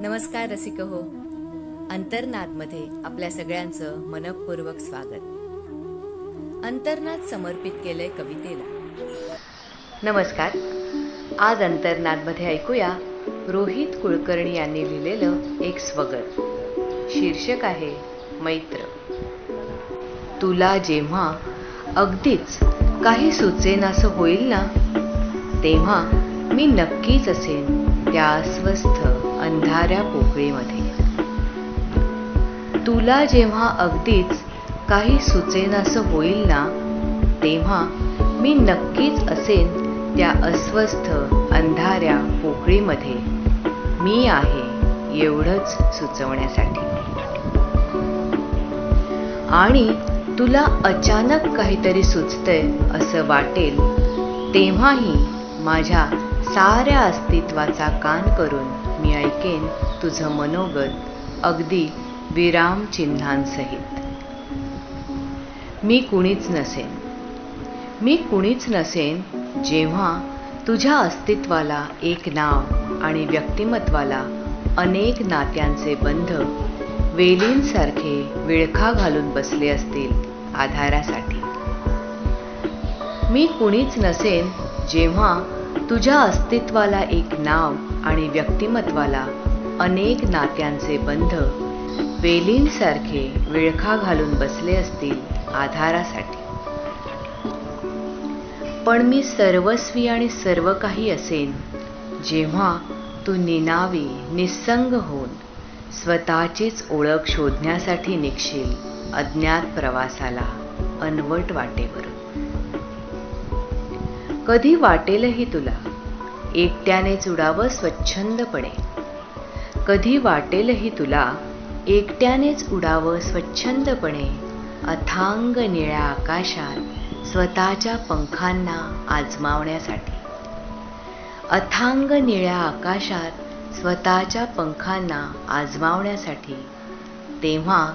नमस्कार रसिक हो. अंतर्नादमध्ये आपल्या सगळ्यांचं मनपूर्वक स्वागत. अंतर्नाद समर्पित केलंय कवितेला. नमस्कार. आज अंतर्नादमध्ये ऐकूया रोहित कुलकर्णी यांनी लिहिलेलं एक स्वगत. शीर्षक आहे मैत्र. तुला जेव्हा अगदीच काही सुचेनासं होईल ना, तेव्हा मी नक्कीच असेन त्या अस्वस्थ अंधाऱ्या पोकळीमध्ये. तुला जेव्हा अगदीच काही सुचेनासं होईल ना, तेव्हा मी नक्कीच असेन त्या अस्वस्थ अंधाऱ्या पोकळीमध्ये. मी आहे एवढंच सुचवण्यासाठी. आणि तुला अचानक काहीतरी सुचतंय असं वाटेल, तेव्हाही माझ्या साऱ्या अस्तित्वाचा कान करून मी ऐकेन तुझं मनोगत अगदी विरामचिन्हांसहित. मी कुणीच नसेन जेव्हा तुझ्या अस्तित्वाला एक नाव आणि व्यक्तिमत्वाला अनेक नात्यांचे बंध वेलींसारखे विळखा घालून बसले असतील आधारासाठी. मी कुणीच नसेन जेव्हा तुझ्या अस्तित्वाला एक नाव आणि व्यक्तिमत्वाला अनेक नात्यांचे बंध वेलींसारखे विळखा घालून बसले असतील आधारासाठी. पण मी सर्वस्वी आणि सर्व काही असेन जेव्हा तू निनावी निस्संग होऊन स्वतःचीच ओळख शोधण्यासाठी निघशील अज्ञात प्रवासाला अनवट वाटेवरून. कधी वाटेलही तुला एकट्यानेच उडावं स्वच्छंदपणे. कधी वाटेलही तुला एकट्यानेच उडावं स्वच्छंदपणे अथांग निळ्या आकाशात स्वतःच्या पंखांना आजमावण्यासाठी. अथांग निळ्या आकाशात स्वतःच्या पंखांना आजमावण्यासाठी. तेव्हा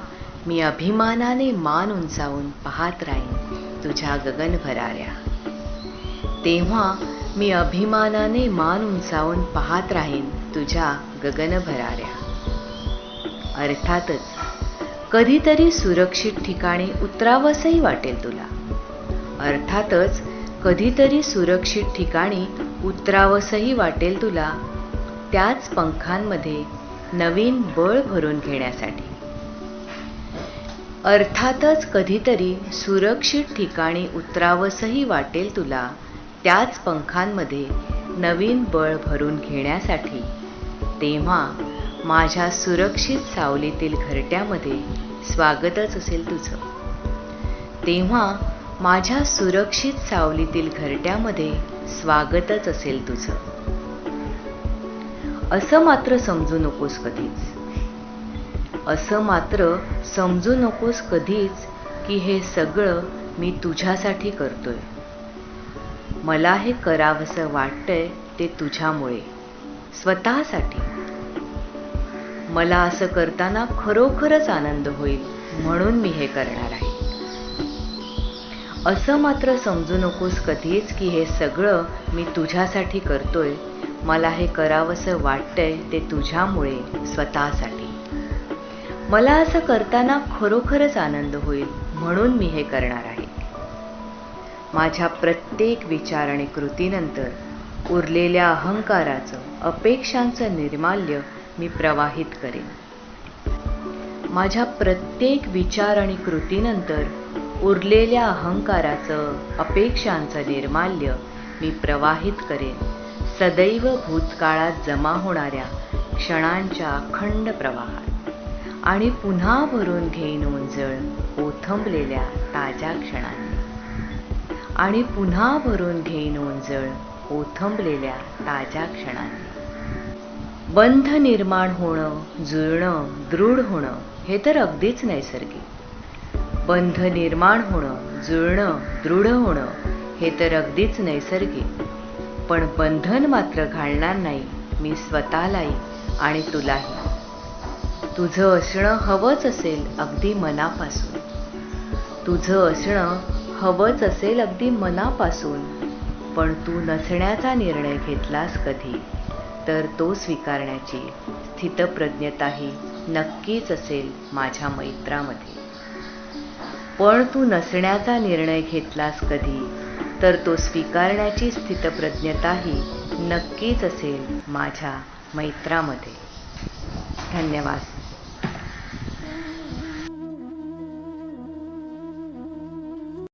मी अभिमानाने मान उंचावून पाहत राहीन तुझ्या गगनभराऱ्या. तेव्हा मी अभिमानाने मान उंचावून पाहत राहीन तुझ्या गगनभराऱ्या. अर्थातच कधीतरी सुरक्षित ठिकाणी उतरावसंही वाटेल तुला. अर्थातच कधीतरी सुरक्षित ठिकाणी उतरावसंही वाटेल तुला, त्याच पंखांमध्ये नवीन बळ भरून घेण्यासाठी. अर्थातच कधीतरी सुरक्षित ठिकाणी उतरावसंही वाटेल तुला, त्याच पंखांमध्ये नवीन बळ भरून घेण्यासाठी. तेव्हा माझ्या सुरक्षित सावलीतील घरट्यामध्ये स्वागतच असेल तुझं. तेव्हा माझ्या सुरक्षित सावलीतील घरट्यामध्ये स्वागतच असेल तुझं. असं मात्र समजू नकोस कधीच. असं मात्र समजू नकोस कधीच की हे सगळं मी तुझ्यासाठी करतोय. मला हे करावंसं वाटतंय ते तुझ्यामुळे, स्वतःसाठी. मला असं करताना खरोखरच आनंद होईल म्हणून मी हे करणार आहे. असं मात्र समजू नकोस कधीच की हे सगळं मी तुझ्यासाठी करतोय. मला हे करावंसं वाटतंय ते तुझ्यामुळे, स्वतःसाठी. मला असं करताना खरोखरच आनंद होईल म्हणून मी हे करणार आहे. माझ्या प्रत्येक विचार आणि कृतीनंतर उरलेल्या अहंकाराचं, अपेक्षांचं निर्माल्य मी प्रवाहित करेन. माझ्या प्रत्येक विचार आणि कृतीनंतर उरलेल्या अहंकाराचं, अपेक्षांचं निर्माल्य मी प्रवाहित करेन सदैव भूतकाळात जमा होणाऱ्या क्षणांच्या अखंड प्रवाहात. आणि पुन्हा भरून घेईन ओंजळ ओथंबलेल्या ताज्या क्षणांनी. आणि पुन्हा भरून घेईन ओंजळ ओथंबलेल्या ताज्या क्षणांनी. बंध निर्माण होणं, जुळणं, दृढ होणं हे तर अगदीच नैसर्गिक. बंध निर्माण होणं, जुळणं, दृढ होणं हे तर अगदीच नैसर्गिक. पण बंधन मात्र घालणार नाही मी स्वतःलाही आणि तुलाही. तुझं असणं हवंच असेल अगदी मनापासून. तुझं असणं हवंच असेल अगदी मनापासून. पण तू नसण्याचा निर्णय घेतलास कधी, तर तो स्वीकारण्याची स्थितप्रज्ञताही नक्कीच असेल माझ्या मैत्रामध्ये. पण तू नसण्याचा निर्णय घेतलास कधी, तर तो स्वीकारण्याची स्थितप्रज्ञताही नक्कीच असेल माझ्या मैत्रामध्ये. धन्यवाद.